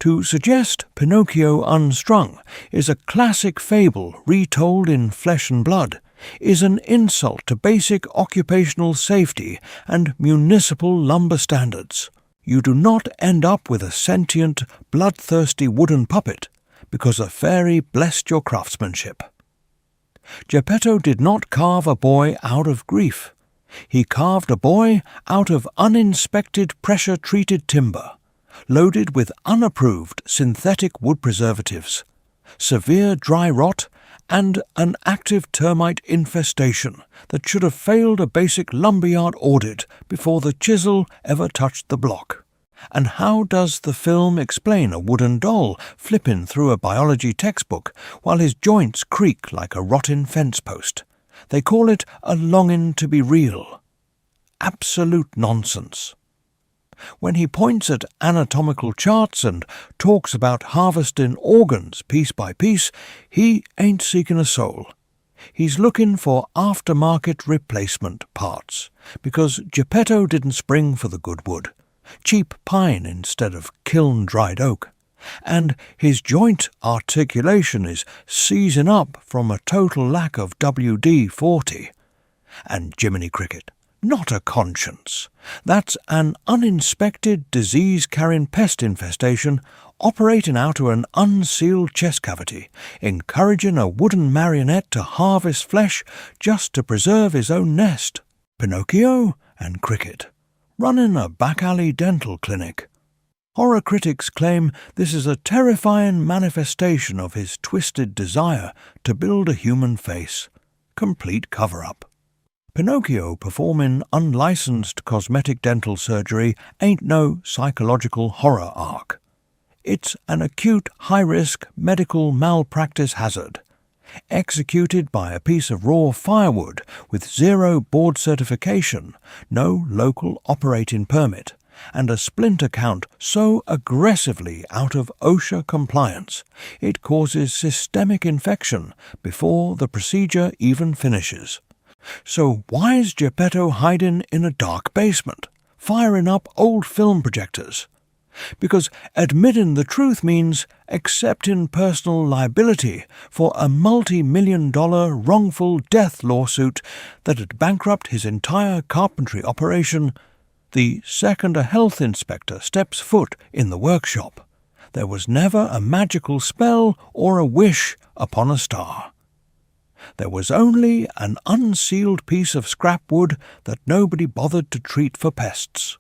To suggest Pinocchio unstrung is a classic fable retold in flesh and blood is an insult to basic occupational safety and municipal lumber standards. You do not end up with a sentient, bloodthirsty wooden puppet because a fairy blessed your craftsmanship. Geppetto did not carve a boy out of grief. He carved a boy out of uninspected pressure-treated timber, loaded with unapproved synthetic wood preservatives, severe dry rot, and an active termite infestation that should have failed a basic lumberyard audit before the chisel ever touched the block. And how does the film explain a wooden doll flipping through a biology textbook while his joints creak like a rotten fence post? They call it a longing to be real. Absolute nonsense. When he points at anatomical charts and talks about harvesting organs piece by piece, he ain't seeking a soul. He's looking for aftermarket replacement parts, because Geppetto didn't spring for the good wood, cheap pine instead of kiln-dried oak, and his joint articulation is seizing up from a total lack of WD-40. And Jiminy Cricket, not a conscience. That's an uninspected, disease-carrying pest infestation operating out of an unsealed chest cavity, encouraging a wooden marionette to harvest flesh just to preserve his own nest. Pinocchio and Cricket, running a back-alley dental clinic. Horror critics claim this is a terrifying manifestation of his twisted desire to build a human face. Complete cover-up. Pinocchio performing unlicensed cosmetic dental surgery ain't no psychological horror arc. It's an acute, high-risk medical malpractice hazard, executed by a piece of raw firewood with zero board certification, no local operating permit, and a splinter count so aggressively out of OSHA compliance it causes systemic infection before the procedure even finishes. So why is Geppetto hiding in a dark basement, firing up old film projectors? Because admitting the truth means accepting personal liability for a multi-million-dollar wrongful death lawsuit that had bankrupted his entire carpentry operation. The second a health inspector steps foot in the workshop, there was never a magical spell or a wish upon a star. There was only an unsealed piece of scrap wood that nobody bothered to treat for pests.